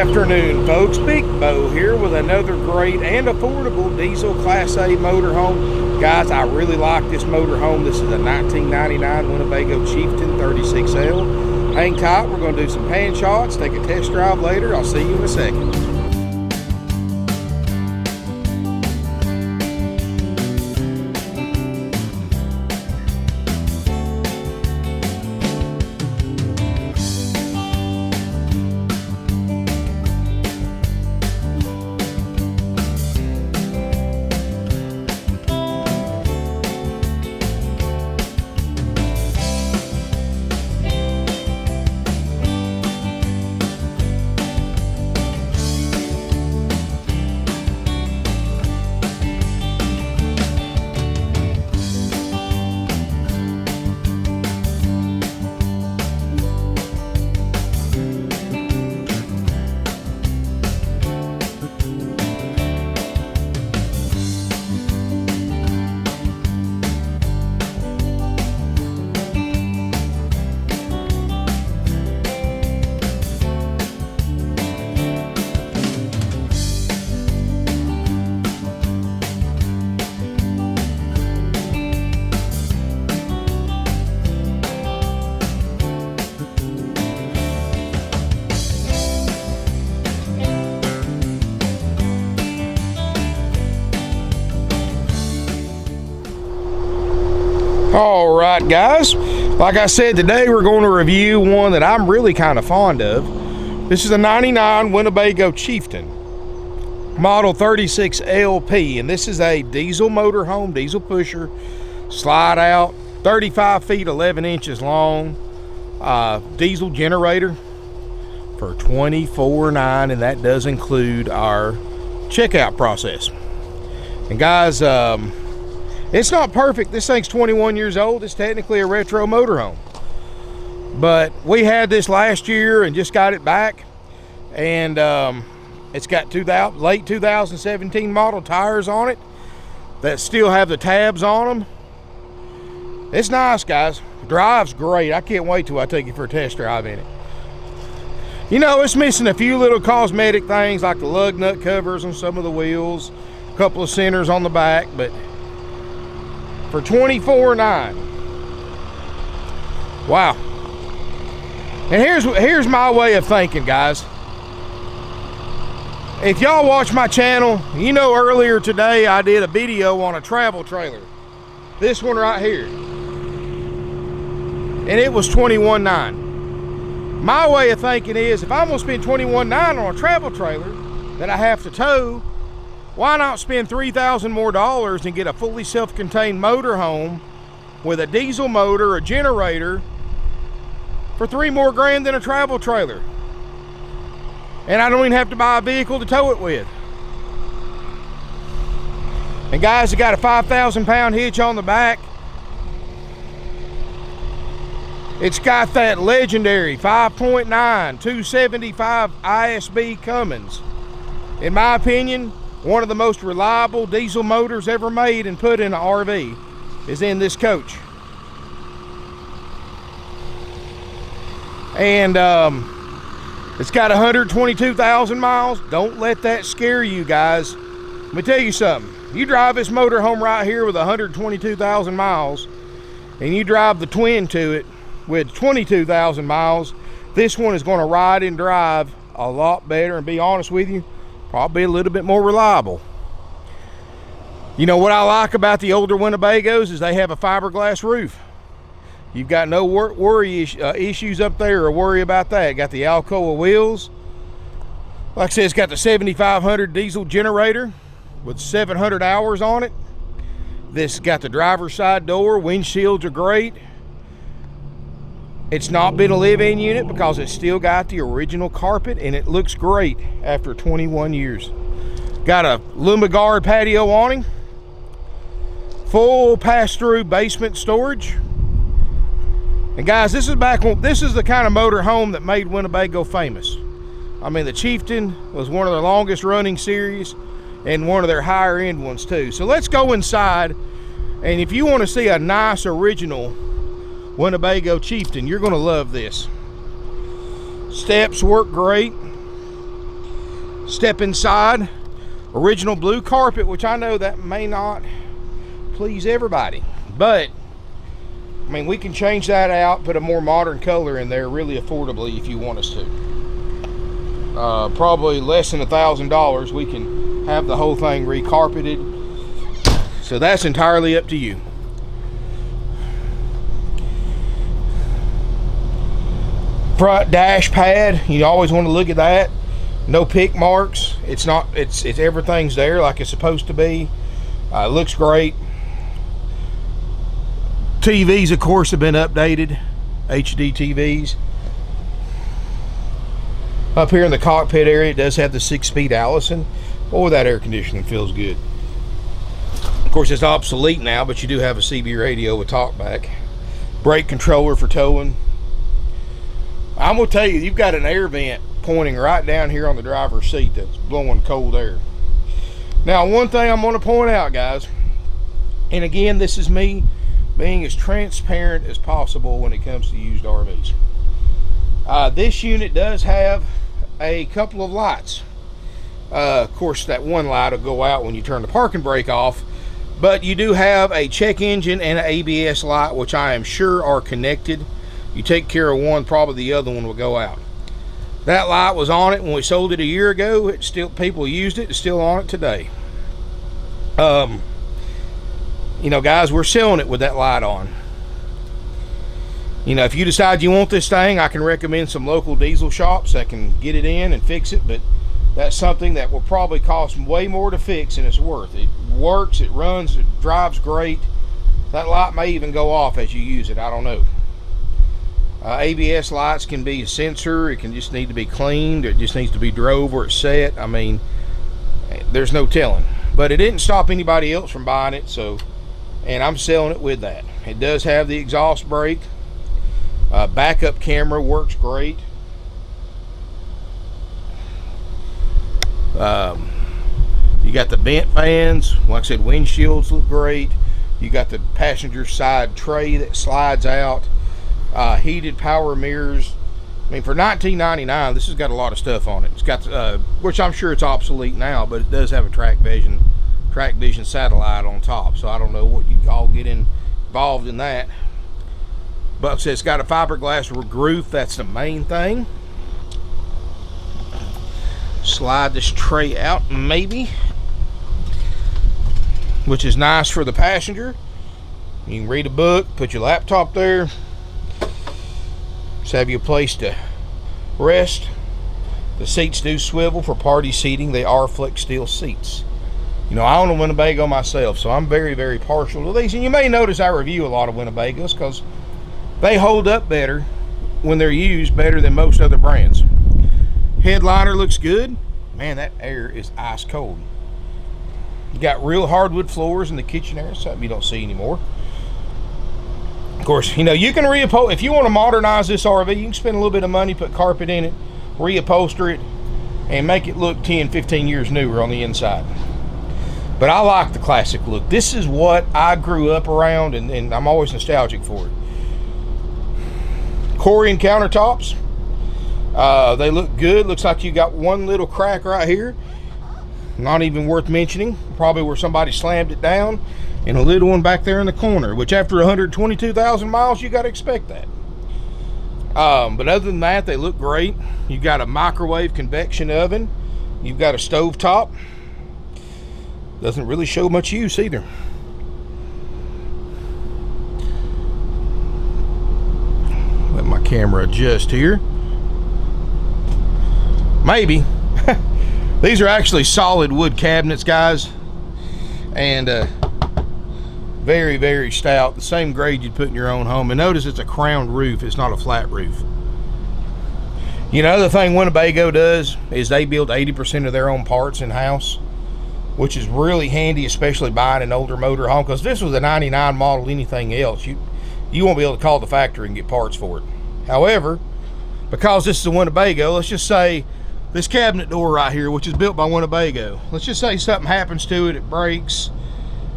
afternoon, folks. Big Bo here with another great and affordable diesel Class A motorhome. Guys, I really like this motorhome. This is a 1999 Winnebago Chieftain 36L. Hang tight, we're going to do some pan shots, take a test drive later. I'll see you in a second. All right, guys, like I said, today we're going to review one that I'm really kind of fond of. This is a 99 Winnebago Chieftain, model 36LP, and this is a diesel motorhome, diesel pusher, slide out, 35 feet 11 inches long, diesel generator for $24,900, and that does include our checkout process. And guys, it's not perfect. This thing's 21 years old. It's technically a retro motorhome. But we had this last year and just got it back. And it's got late 2017 model tires on it that still have the tabs on them. It's nice, guys. Drives great. I can't wait till I take you for a test drive in it. You know, it's missing a few little cosmetic things like the lug nut covers on some of the wheels, a couple of centers on the back, but for $24,900. Wow. And here's my way of thinking, guys. If y'all watch my channel, you know earlier today I did a video on a travel trailer. This one right here. And it was $21,900. My way of thinking is, if I'm gonna spend $21,900 on a travel trailer that I have to tow, why not spend $3,000 more and get a fully self-contained motorhome with a diesel motor, a generator, for $3 more grand than a travel trailer? And I don't even have to buy a vehicle to tow it with. And guys, it got a 5,000-pound hitch on the back. It's got that legendary 5.9 275 ISB Cummins. In my opinion, one of the most reliable diesel motors ever made and put in an RV is in this coach. And it's got 122,000 miles. Don't let that scare you, guys. Let me tell you something. You drive this motorhome right here with 122,000 miles, and you drive the twin to it with 22,000 miles, this one is going to ride and drive a lot better, and be honest with you, probably a little bit more reliable. You know what I like about the older Winnebagos is they have a fiberglass roof. You've got no issues up there or worry about that. Got the Alcoa wheels. Like I said, it's got the 7,500 diesel generator with 700 hours on it. This got the driver's side door. Windshields are great. It's not been a live-in unit because it's still got the original carpet, and it looks great after 21 years. Got a Lumigard patio awning, full pass-through basement storage. And guys, this is the kind of motor home that made Winnebago famous. I mean, the Chieftain was one of their longest running series and one of their higher end ones too. So let's go inside, and if you want to see a nice original Winnebago Chieftain, you're going to love this. Steps work great. Step inside. Original blue carpet, which I know that may not please everybody, but I mean, we can change that out, put a more modern color in there really affordably if you want us to. Probably less than $1,000, we can have the whole thing recarpeted. So that's entirely up to you. Front dash pad, you always want to look at that. No pick marks. It's everything's there like it's supposed to be. Looks great. TVs, of course, have been updated. HD TVs. Up here in the cockpit area, it does have the 6-speed Allison. Boy, that air conditioning feels good. Of course, it's obsolete now, but you do have a CB radio with talkback. Brake controller for towing. I'm gonna tell you, you've got an air vent pointing right down here on the driver's seat that's blowing cold air. Now, one thing I'm gonna point out, guys, and again, this is me being as transparent as possible when it comes to used RVs. This unit does have a couple of lights. Of course, that one light will go out when you turn the parking brake off, but you do have a check engine and an ABS light, which I am sure are connected. You take care of one, probably the other one will go out. That light was on it when we sold it a year ago. It's still, people used it. It's still on it today. You know, guys, we're selling it with that light on. You know, if you decide you want this thing, I can recommend some local diesel shops that can get it in and fix it, but that's something that will probably cost way more to fix than it's worth. It works, it runs, it drives great. That light may even go off as you use it. I don't know. ABS lights can be a sensor. It can just need to be cleaned. It just needs to be drove where it's set. I mean, there's no telling. But it didn't stop anybody else from buying it, so, and I'm selling it with that. It does have the exhaust brake. Backup camera works great. You got the vent fans. Like I said, windshields look great. You got the passenger side tray that slides out. Heated power mirrors. I mean, for $19.99, this has got a lot of stuff on it. It's got, which I'm sure it's obsolete now, but it does have a track vision satellite on top. So I don't know what you all get involved in that. But it's got a fiberglass roof. That's the main thing. Slide this tray out, maybe, which is nice for the passenger. You can read a book, put your laptop there. Just have you a place to rest. The seats do swivel for party seating. They are flex steel seats. You know, I own a Winnebago myself, so I'm very, very partial to these. And you may notice I review a lot of Winnebagos because they hold up better when they're used, better than most other brands. Headliner looks good. Man, that air is ice cold. You got real hardwood floors in the kitchen area, something you don't see anymore. Of course, you know, you can reupholster. If you want to modernize this RV, you can spend a little bit of money, put carpet in it, reupholster it, and make it look 10, 15 years newer on the inside. But I like the classic look. This is what I grew up around, and I'm always nostalgic for it. Corian countertops. They look good. Looks like you got one little crack right here. Not even worth mentioning. Probably where somebody slammed it down. And a little one back there in the corner, which after 122,000 miles, you got to expect that. But other than that, they look great. You've got a microwave convection oven. You've got a stove top. Doesn't really show much use either. Let my camera adjust here. Maybe. These are actually solid wood cabinets, guys. And very, very stout. The same grade you'd put in your own home. And notice it's a crowned roof. It's not a flat roof. You know, the thing Winnebago does is they build 80% of their own parts in-house, which is really handy, especially buying an older motor home. Because this was a 99 model, anything else, you won't be able to call the factory and get parts for it. However, because this is a Winnebago, let's just say this cabinet door right here, which is built by Winnebago, let's just say something happens to it, it breaks,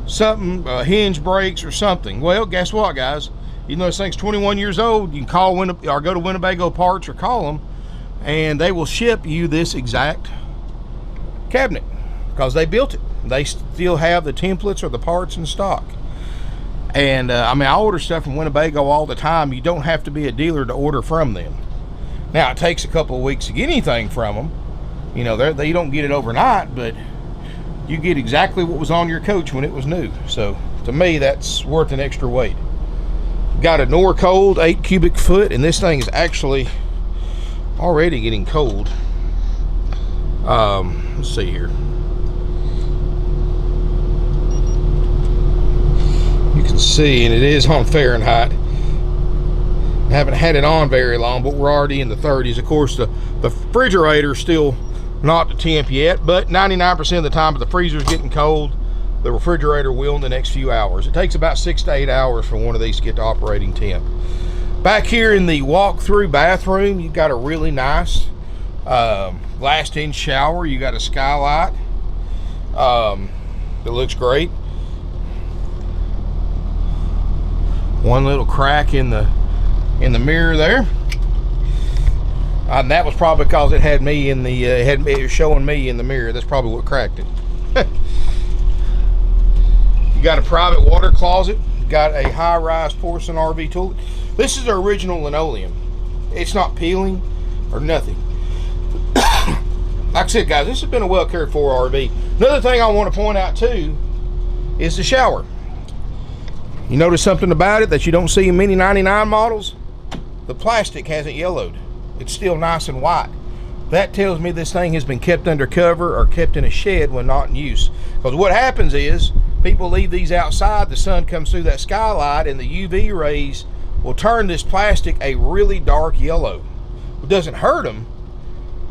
something, a hinge breaks or something. Well, guess what, guys? Even though this thing's 21 years old, you can call or go to Winnebago Parts or call them, and they will ship you this exact cabinet because they built it. They still have the templates or the parts in stock. And I mean, I order stuff from Winnebago all the time. You don't have to be a dealer to order from them. Now, it takes a couple of weeks to get anything from them. You know, you don't get it overnight, but you get exactly what was on your coach when it was new. So to me, that's worth an extra weight. Got a Norcold 8 cubic foot, and this thing is actually already getting cold. Let's see here. You can see, and it is on Fahrenheit. I haven't had it on very long, but we're already in the 30s. Of course, the refrigerator's still not to temp yet, but 99% of the time, if the freezer's getting cold, the refrigerator will in the next few hours. It takes about 6 to 8 hours for one of these to get to operating temp. Back here in the walk-through bathroom, you've got a really nice glassed-in shower. You got a skylight that looks great. One little crack in the mirror there. And that was probably because it had me in the it was showing me in the mirror. That's probably what cracked it. You got a private water closet. You got a high-rise porcelain RV toilet. This is the original linoleum. It's not peeling or nothing. Like I said, guys, this has been a well cared for RV. Another thing I want to point out too is the shower. You notice something about it that you don't see in many 99 models? The plastic hasn't yellowed. It's still nice and white. That tells me this thing has been kept under cover or kept in a shed when not in use. Because what happens is, people leave these outside, the sun comes through that skylight, and the UV rays will turn this plastic a really dark yellow. It doesn't hurt them,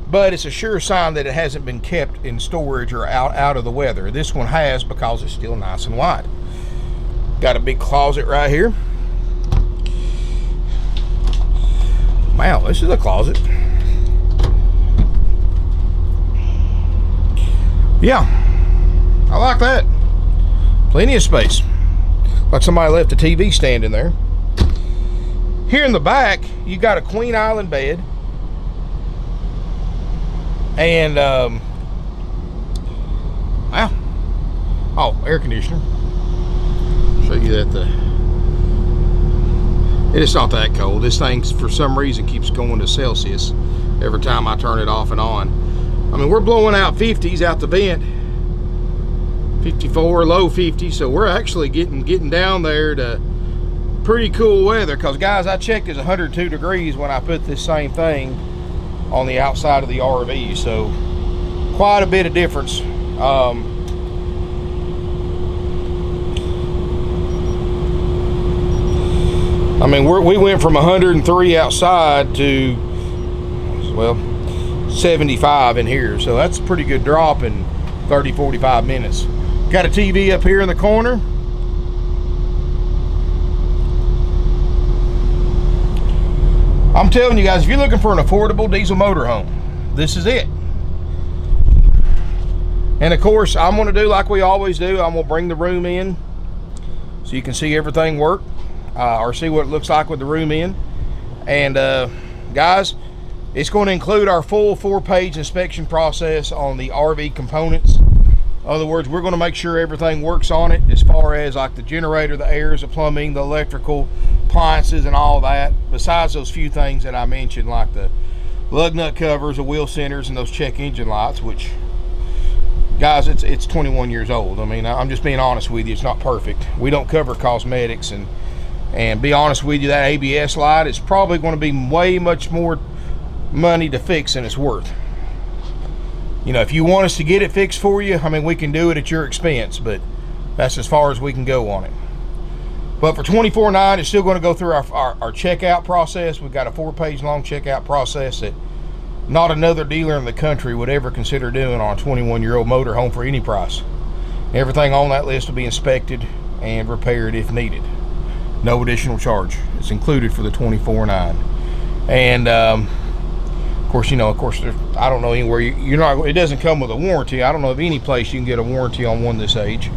but it's a sure sign that it hasn't been kept in storage or out of the weather. This one has, because it's still nice and white. Got a big closet right here. Wow, this is a closet. Yeah, I like that. Plenty of space. Like somebody left a TV stand in there. Here in the back, you got a queen island bed. And, wow. Oh, air conditioner. Show you that it's not that cold. This thing, for some reason, keeps going to Celsius every time I turn it off and on. I mean, we're blowing out 50s out the vent. 54, low 50, so we're actually getting down there to pretty cool weather. Because, guys, I checked, it's 102 degrees when I put this same thing on the outside of the RV. So, quite a bit of difference. I mean, we went from 103 outside to, well, 75 in here. So that's a pretty good drop in 30, 45 minutes. Got a TV up here in the corner. I'm telling you guys, if you're looking for an affordable diesel motorhome, this is it. And of course, I'm going to do like we always do. I'm going to bring the room in so you can see everything work. Or see what it looks like with the room in. And guys, it's going to include our full 4-page inspection process on the RV components. In other words, we're going to make sure everything works on it, as far as like the generator, the airs, the plumbing, the electrical, appliances, and all that. Besides those few things that I mentioned, like the lug nut covers, the wheel centers, and those check engine lights, which, guys, it's 21 years old. I mean, I'm just being honest with you. It's not perfect. We don't cover cosmetics, and be honest with you, that ABS light is probably going to be way much more money to fix than it's worth. You know, if you want us to get it fixed for you, I mean, we can do it at your expense, but that's as far as we can go on it. But for $24.9, it's still going to go through our checkout process. We've got a 4-page long checkout process that not another dealer in the country would ever consider doing on a 21-year-old motorhome for any price. Everything on that list will be inspected and repaired if needed. No additional charge. It's included for the $24.9. And of course, I don't know anywhere you're not. It doesn't come with a warranty. I don't know of any place you can get a warranty on one this age.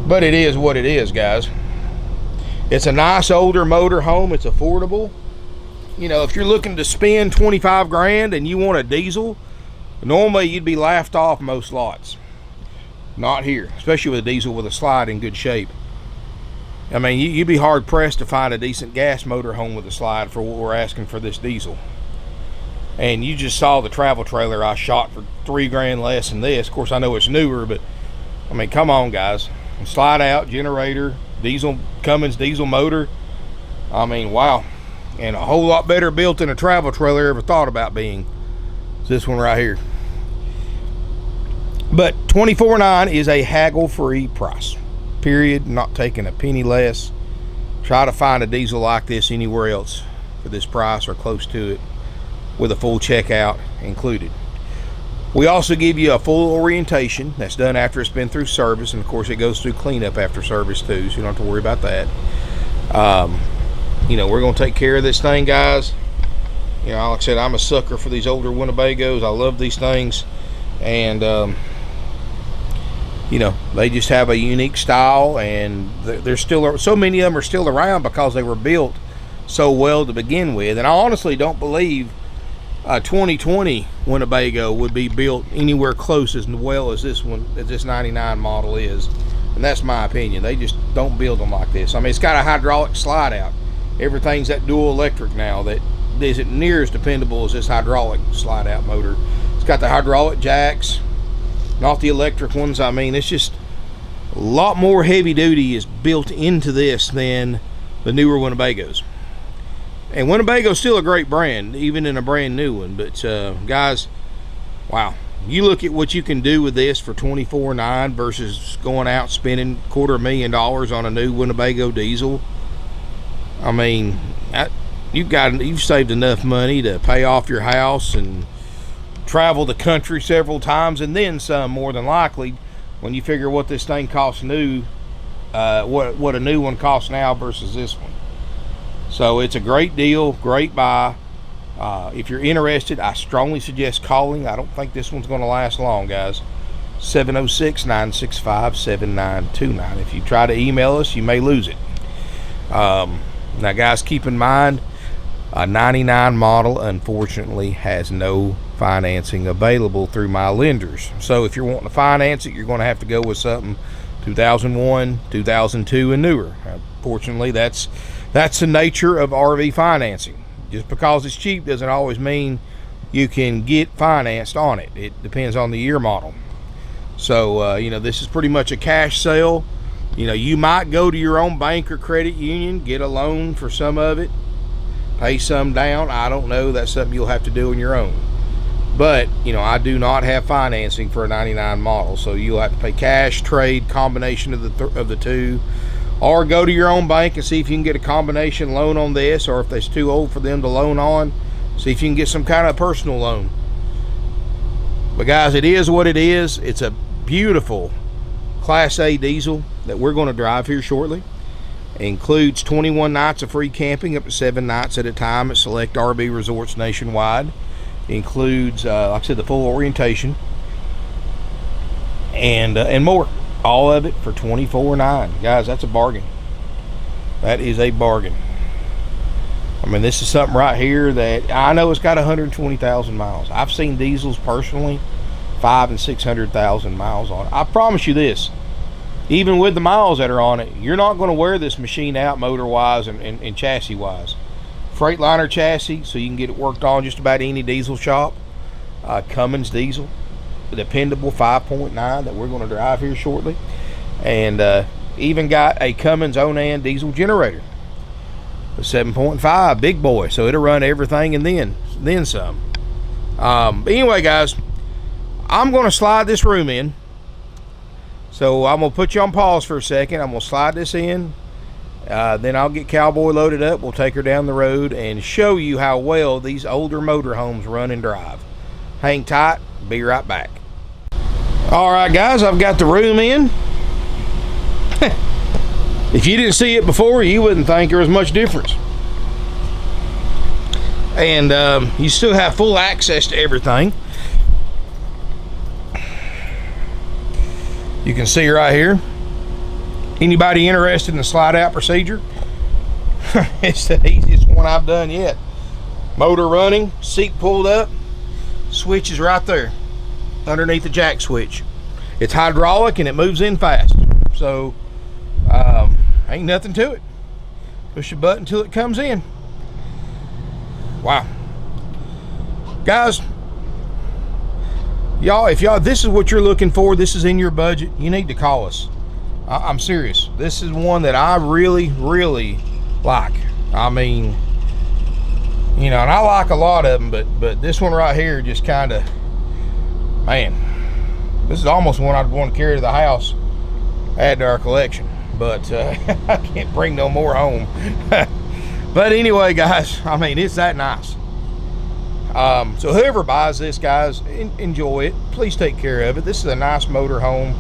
But it is what it is, guys. It's a nice older motor home. It's affordable. You know, if you're looking to spend 25 grand and you want a diesel, Normally you'd be laughed off most lots. Not here, especially with a diesel with a slide in good shape. I mean, you'd be hard pressed to find a decent gas motor home with a slide for what we're asking for this diesel. And you just saw the travel trailer I shot for $3 grand less than this. Of course, I know it's newer, but I mean, come on, guys. Slide out, generator, diesel, Cummins diesel motor. I mean, wow. And a whole lot better built than a travel trailer ever thought about being. It's this one right here. But $24,900 is a haggle-free price. Period. Not taking a penny less. Try to find a diesel like this anywhere else for this price or close to it, with a full checkout included. We also give you a full orientation that's done after it's been through service, and of course it goes through cleanup after service too, so you don't have to worry about that. You know, we're going to take care of this thing, guys. You know, like I said, I'm a sucker for these older Winnebagos. I love these things, and you know, they just have a unique style, and they're still, so many of them are still around because they were built so well to begin with. And I honestly don't believe a 2020 Winnebago would be built anywhere close as well as this one, as this 99 model is. And that's my opinion. They just don't build them like this. I mean, it's got a hydraulic slide out. Everything's that dual electric now that isn't near as dependable as this hydraulic slide out motor. It's got the hydraulic jacks, not the electric ones. I mean, it's just a lot more heavy duty is built into this than the newer Winnebagos. And Winnebago's still a great brand, even in a brand new one. But guys, wow, you look at what you can do with this for $24,900 versus going out spending $250,000 on a new Winnebago diesel. I mean, you've saved enough money to pay off your house and travel the country several times, and then some, more than likely, when you figure what this thing costs new, what a new one costs now versus this one. So it's a great deal, great buy. If you're interested, I strongly suggest calling. I don't think this one's going to last long, guys. 706-965-7929. If you try to email us, you may lose it. Now, guys, keep in mind, a 99 model, unfortunately, has no financing available through my lenders. So if you're wanting to finance it, you're going to have to go with something 2001, 2002, and newer. Unfortunately, that's the nature of RV financing. Just because it's cheap doesn't always mean you can get financed on it. It depends on the year model. So, you know, this is pretty much a cash sale. You know, you might go to your own bank or credit union, get a loan for some of it, pay some down. I don't know. That's something you'll have to do on your own. But, you know, I do not have financing for a 99 model. So you'll have to pay cash, trade, combination of the two. Or go to your own bank and see if you can get a combination loan on this, or if it's too old for them to loan on, see if you can get some kind of personal loan. But guys, it is what it is. It's a beautiful Class A diesel that we're going to drive here shortly. It includes 21 nights of free camping, up to 7 nights at a time at select RV resorts nationwide. It includes, like I said, the full orientation and more. All of it for $24,900. Guys, that's a bargain. That is a bargain. I mean, this is something right here that I know it's got 120,000 miles. I've seen diesels personally 500,000 and 600,000 miles on it. I promise you this, even with the miles that are on it, you're not going to wear this machine out motor wise and chassis wise. Freightliner chassis, so you can get it worked on just about any diesel shop. Cummins diesel, dependable 5.9 that we're going to drive here shortly, and even got a Cummins Onan diesel generator, a 7.5 big boy, so it'll run everything and then some. But anyway, guys, I'm going to slide this room in, so I'm going to put you on pause for a second. I'm going to slide this in, then I'll get Cowboy loaded up. We'll take her down the road and show you how well these older motorhomes run and drive. Hang tight, be right back. All right, guys, I've got the room in. If you didn't see it before, you wouldn't think there was much difference. And you still have full access to everything. You can see right here. Anybody interested in the slide out procedure? It's the easiest one I've done yet. Motor running, seat pulled up, switch is right there. underneath the jack switch. It's hydraulic and it moves in fast. So ain't nothing to it. Push a button until it comes in. Wow. Guys, y'all, if this is what you're looking for, this is in your budget, you need to call us. I'm serious. This is one that I really, really like. I mean, you know, and I like a lot of them, but this one right here just kind of, man, this is almost one I'd want to carry to the house, add to our collection. But I can't bring no more home. But anyway, guys, I mean, it's that nice. So whoever buys this, guys, enjoy it. Please take care of it. This is a nice motor home,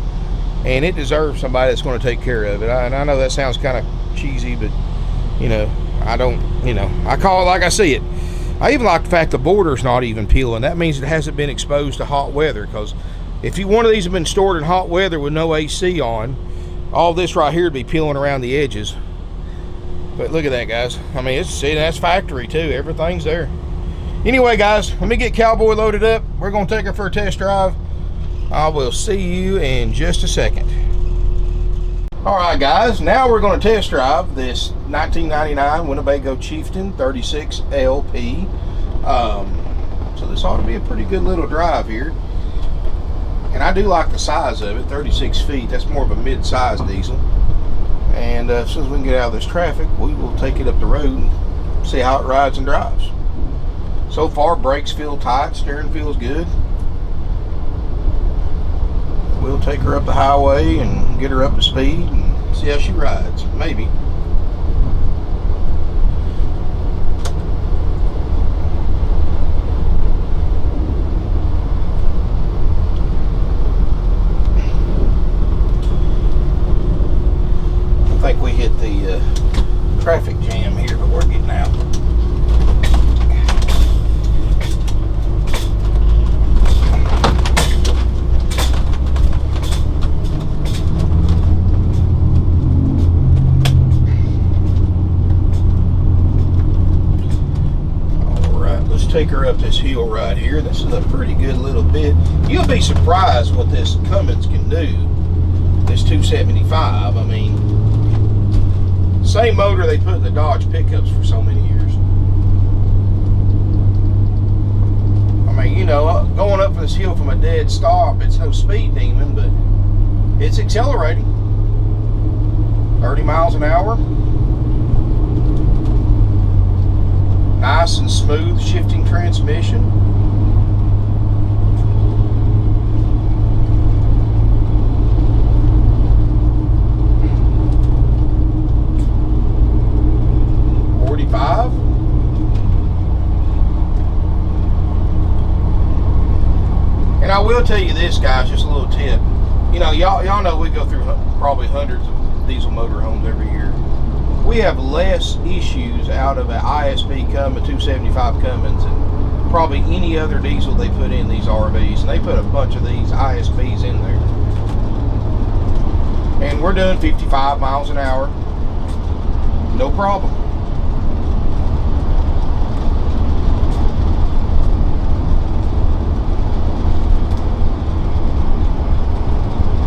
and it deserves somebody that's going to take care of it. And I know that sounds kind of cheesy, but, you know, I don't, you know, I call it like I see it. I even like the fact the border's not even peeling. That means it hasn't been exposed to hot weather, because if one of these have been stored in hot weather with no AC on, all this right here would be peeling around the edges. But look at that, guys. I mean, that's factory too. Everything's there. Anyway, guys, let me get Cowboy loaded up. We're going to take her for a test drive. I will see you in just a second. All right, guys, now we're going to test drive this 1999 Winnebago Chieftain 36 LP. So this ought to be a pretty good little drive here. And I do like the size of it, 36 feet. That's more of a mid-size diesel. And as soon as we can get out of this traffic, we will take it up the road and see how it rides and drives. So far, brakes feel tight, steering feels good. We'll take her up the highway and get her up to speed and see how she rides, maybe. I think we hit the traffic jam here, but we're getting out. Take her up this hill right here. This is a pretty good little bit. You'll be surprised what this Cummins can do. This 275. I mean, same motor they put in the Dodge pickups for so many years. I mean, you know, going up this hill from a dead stop, it's no speed demon, but it's accelerating. 30 miles an hour. Nice and smooth shifting transmission. And I will tell you this, guys, just a little tip. You know, y'all know we go through probably hundreds of diesel motor homes every year. We have less issues out of an ISP Cummins, 275 Cummins, and probably any other diesel they put in these RVs. And they put a bunch of these ISPs in there. And we're doing 55 miles an hour. No problem.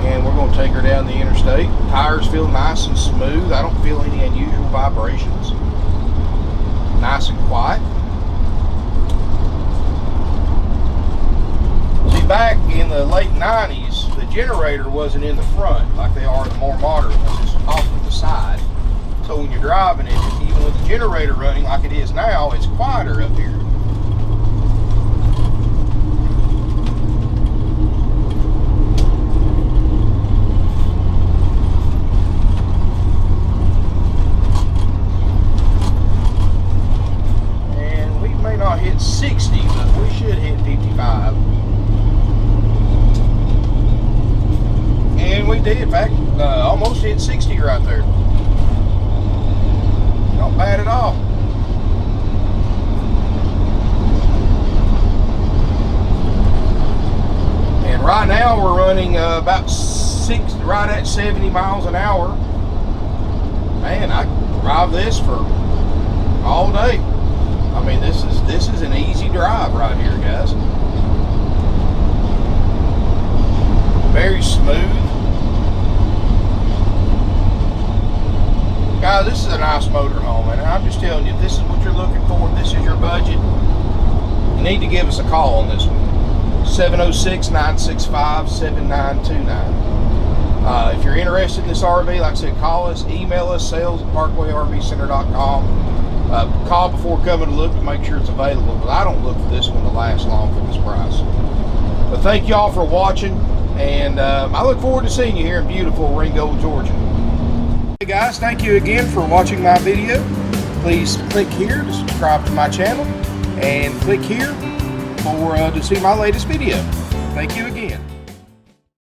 And we're going to take her down the interstate. Tires feel nice and smooth. I don't feel any unusual vibrations. Nice and quiet. See, back in the late 90s, the generator wasn't in the front like they are in the more modern ones. It's off to the side. So when you're driving it, even with the generator running like it is now, it's quieter up here. Hit 60, but we should hit 55. And we did, in fact, almost hit 60 right there. Not bad at all. And right now we're running about right at 70 miles an hour. Man, I can drive this for all day. I mean, this is an easy drive right here, guys. smooth. Guys, this is a nice motorhome, and I'm just telling you, if this is what you're looking for, if this is your budget, you need to give us a call on this one. 706-965-7929. If you're interested in this RV, like I said, call us, email us, sales@parkway-rv-center.com. Call before coming to look to make sure it's available, but I don't look for this one to last long for this price. But thank you all for watching, and I look forward to seeing you here in beautiful Ringgold, Georgia. Hey guys, thank you again for watching my video. Please click here to subscribe to my channel, and click here for to see my latest video. Thank you again.